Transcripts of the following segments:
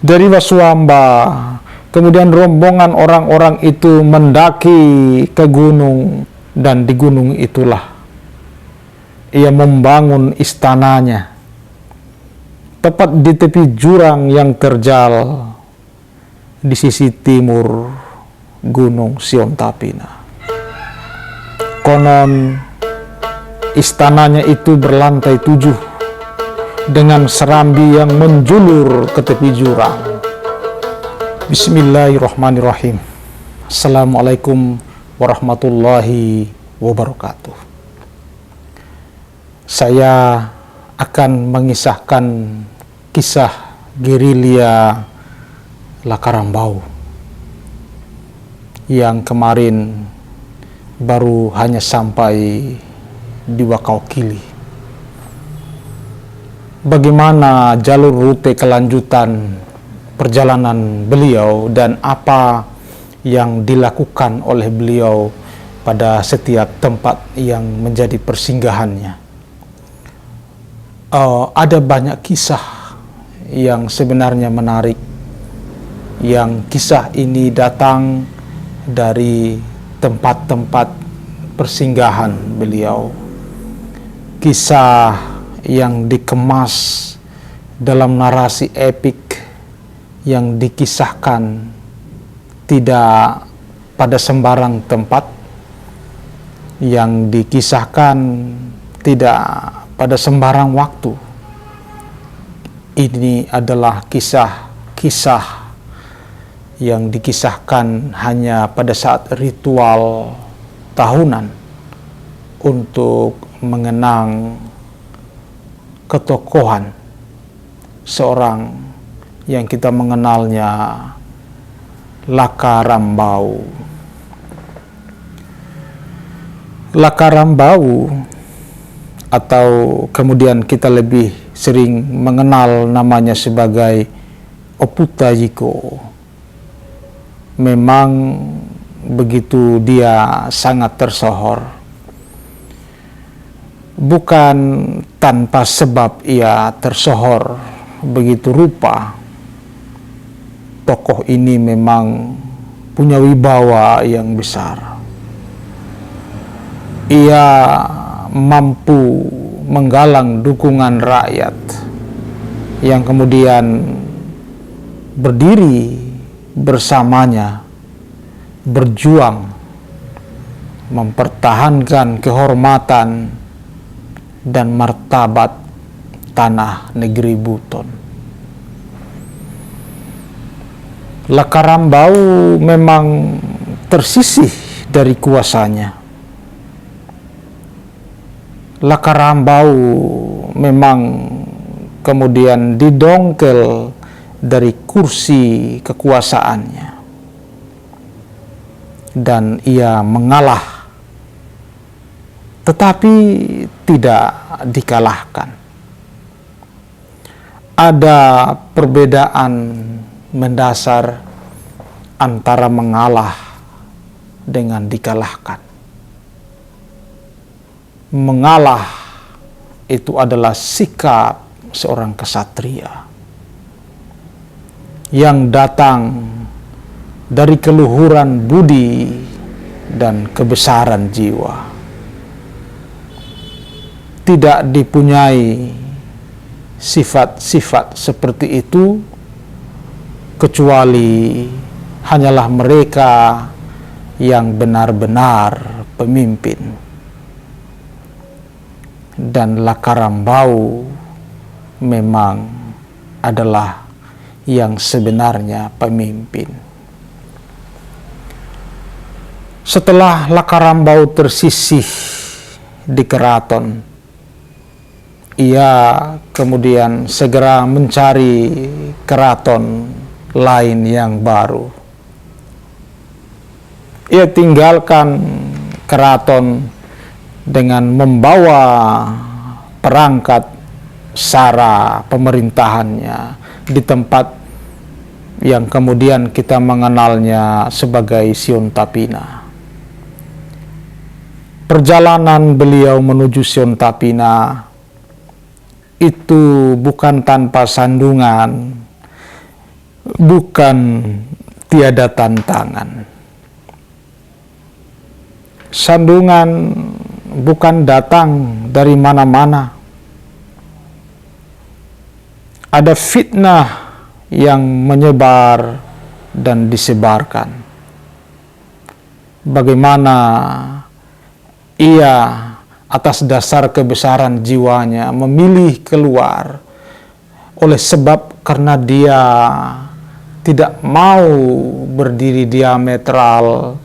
dari Wasuamba. Kemudian rombongan orang-orang itu mendaki ke gunung, dan di gunung itulah ia membangun istananya, tepat di tepi jurang yang terjal di sisi timur Gunung Siontapina. Konon istananya itu berlantai 7 dengan serambi yang menjulur ke tepi jurang. Bismillahirrahmanirrahim. Assalamualaikum warahmatullahi wabarakatuh. Saya akan mengisahkan kisah gerilya Lakarambau yang kemarin baru hanya sampai di Wakaukili. Bagaimana jalur rute kelanjutan perjalanan beliau dan apa yang dilakukan oleh beliau pada setiap tempat yang menjadi persinggahannya. Ada banyak kisah yang sebenarnya menarik, yang kisah ini datang dari tempat-tempat persinggahan beliau. Kisah yang dikemas dalam narasi epik yang dikisahkan tidak pada sembarang tempat, yang dikisahkan tidak pada sembarang waktu. Ini adalah kisah-kisah yang dikisahkan hanya pada saat ritual tahunan untuk mengenang ketokohan seorang yang kita mengenalnya Lakarambau. Lakarambau, atau kemudian kita lebih sering mengenal namanya sebagai Oputayiko, memang begitu dia sangat tersohor. Bukan tanpa sebab ia tersohor begitu rupa. Tokoh ini memang punya wibawa yang besar. Ia mampu menggalang dukungan rakyat yang kemudian berdiri bersamanya, berjuang mempertahankan kehormatan dan martabat tanah negeri Buton. Lakarambau memang tersisih dari kuasanya. Lakarambau memang kemudian didongkel dari kursi kekuasaannya, dan ia mengalah, tetapi tidak dikalahkan. Ada perbedaan mendasar antara mengalah dengan dikalahkan. Mengalah itu adalah sikap seorang kesatria yang datang dari keluhuran budi dan kebesaran jiwa. Tidak dipunyai sifat-sifat seperti itu kecuali hanyalah mereka yang benar-benar pemimpin. Dan Lakarambau memang adalah yang sebenarnya pemimpin. Setelah Lakarambau tersisih di keraton, ia kemudian segera mencari keraton lain yang baru. Ia tinggalkan keraton dengan membawa perangkat sara pemerintahannya di tempat yang kemudian kita mengenalnya sebagai Siontapina. Perjalanan beliau menuju Siontapina itu bukan tanpa sandungan, bukan tiada tantangan. Sandungan bukan datang dari mana-mana. Ada fitnah yang menyebar dan disebarkan. Bagaimana ia atas dasar kebesaran jiwanya memilih keluar oleh sebab karena dia tidak mau berdiri diametral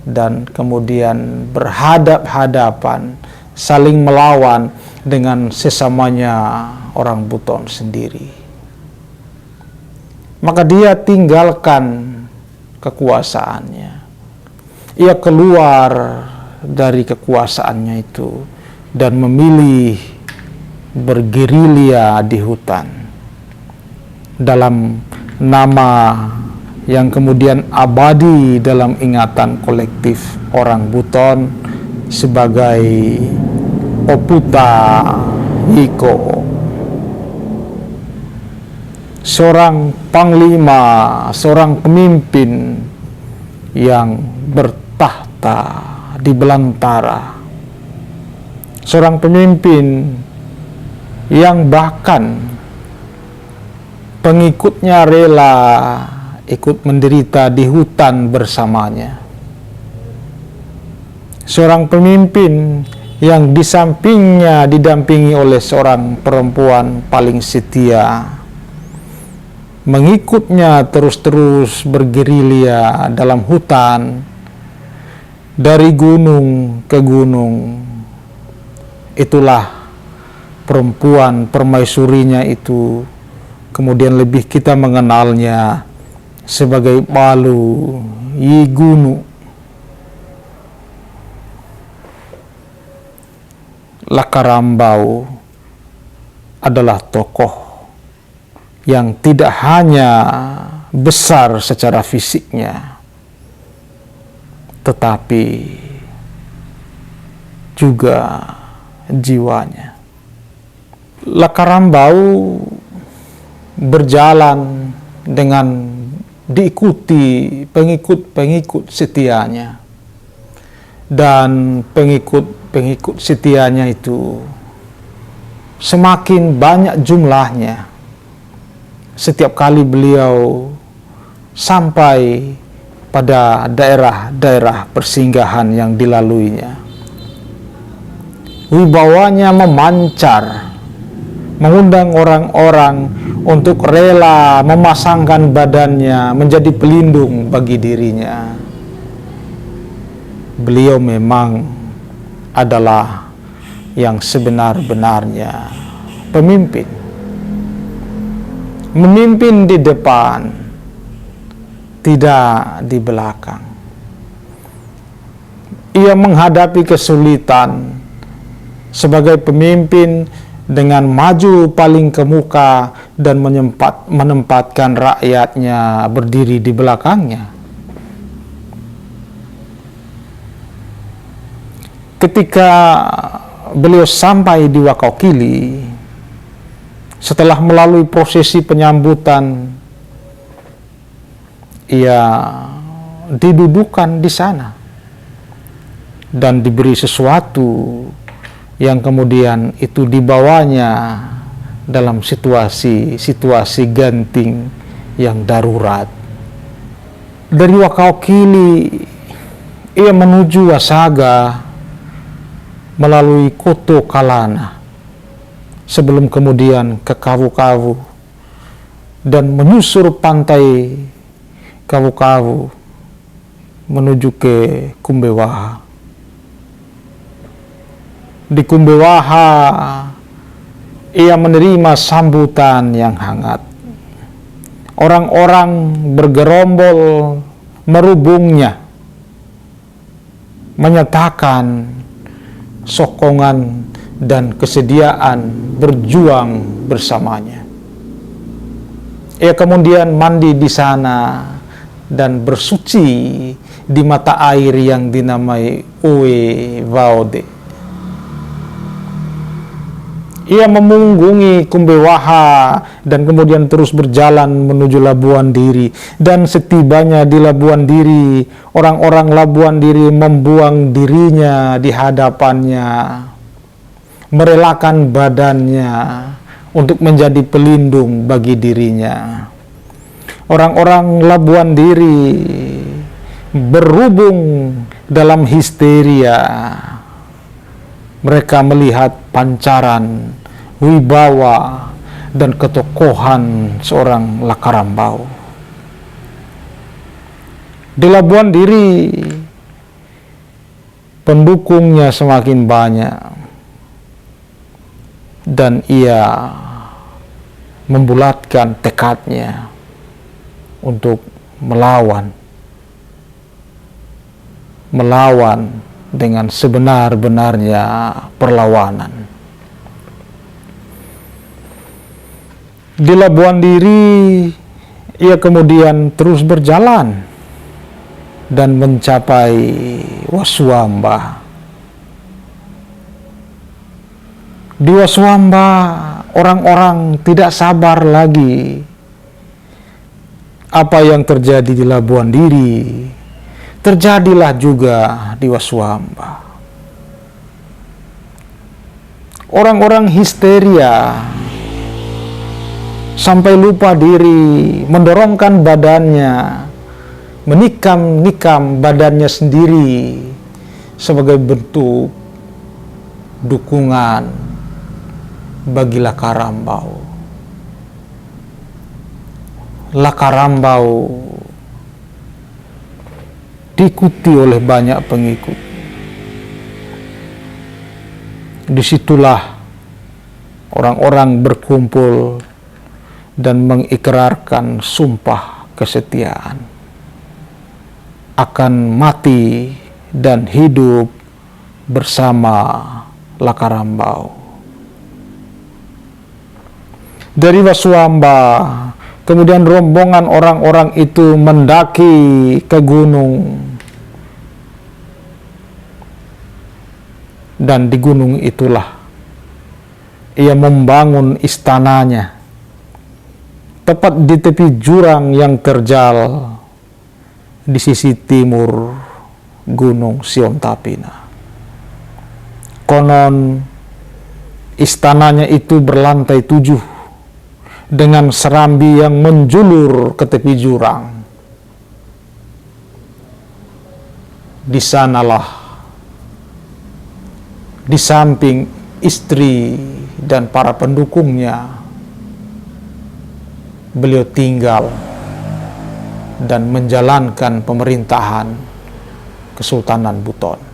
dan kemudian berhadap-hadapan, saling melawan dengan sesamanya orang buton sendiri. Maka dia tinggalkan kekuasaannya. Ia keluar dari kekuasaannya itu dan memilih bergerilya di hutan dalam nama yang kemudian abadi dalam ingatan kolektif orang buton sebagai Oputa Hiko, seorang panglima, seorang pemimpin yang bertahta di belantara, seorang pemimpin yang bahkan pengikutnya rela ikut menderita di hutan bersamanya. Seorang pemimpin yang di sampingnya didampingi oleh seorang perempuan paling setia, mengikutnya terus-terus bergerilya dalam hutan, dari gunung ke gunung. Itulah perempuan permaisurinya itu. Kemudian lebih kita mengenalnya sebagai Palu Yigunu. Lakarambau adalah tokoh yang tidak hanya besar secara fisiknya, tetapi juga jiwanya. Lakarambau berjalan dengan diikuti pengikut-pengikut setianya, dan pengikut-pengikut setianya itu semakin banyak jumlahnya setiap kali beliau sampai pada daerah-daerah persinggahan yang dilaluinya. Wibawanya memancar, mengundang orang-orang untuk rela memasangkan badannya menjadi pelindung bagi dirinya. Beliau memang adalah yang sebenar-benarnya pemimpin. Memimpin di depan, tidak di belakang. Ia menghadapi kesulitan sebagai pemimpin dengan maju paling ke muka dan menempatkan rakyatnya berdiri di belakangnya. Ketika beliau sampai di Wakaukili, setelah melalui prosesi penyambutan, ia didudukan di sana dan diberi sesuatu yang kemudian itu dibawanya dalam situasi genting yang darurat. Dari Wakaukili ia menuju Wasaga melalui Koto Kalana sebelum kemudian ke Kawu-Kawu dan menyusur pantai Kawu-Kawu menuju ke Kumbewaha. Di Kumbewaha ia menerima sambutan yang hangat. Orang-orang bergerombol merubungnya, menyatakan sokongan dan kesediaan berjuang bersamanya. Ia kemudian mandi di sana dan bersuci di mata air yang dinamai Oe Vaode. Ia memunggungi Kumbewaha dan kemudian terus berjalan menuju Labuan Diri. Dan setibanya di Labuan Diri, orang-orang Labuan Diri membuang dirinya di hadapannya, merelakan badannya untuk menjadi pelindung bagi dirinya. Orang-orang Labuan Diri berhubung dalam histeria. Mereka melihat pancaran wibawa dan ketokohan seorang Lakarambau. Di Labuan Diri, pendukungnya semakin banyak, dan ia membulatkan tekadnya untuk melawan dengan sebenar-benarnya perlawanan. Di Labuan Diri, ia kemudian terus berjalan dan mencapai Waswamba. Di Waswamba, orang-orang tidak sabar lagi. Apa yang terjadi di Labuan Diri terjadilah juga di Waswamba. Orang-orang histeria sampai lupa diri, mendorongkan badannya, menikam-nikam badannya sendiri sebagai bentuk dukungan bagi Lakarambau. Lakarambau diikuti oleh banyak pengikut. Disitulah orang-orang berkumpul dan mengikrarkan sumpah kesetiaan akan mati dan hidup bersama Lakarambau. Dari Waswamba, kemudian rombongan orang-orang itu mendaki ke gunung. Dan di gunung itulah ia membangun istananya, tepat di tepi jurang yang terjal di sisi timur Gunung Siontapina. Konon istananya itu berlantai 7 dengan serambi yang menjulur ke tepi jurang. Di sanalah, di samping istri dan para pendukungnya, beliau tinggal dan menjalankan pemerintahan Kesultanan Buton.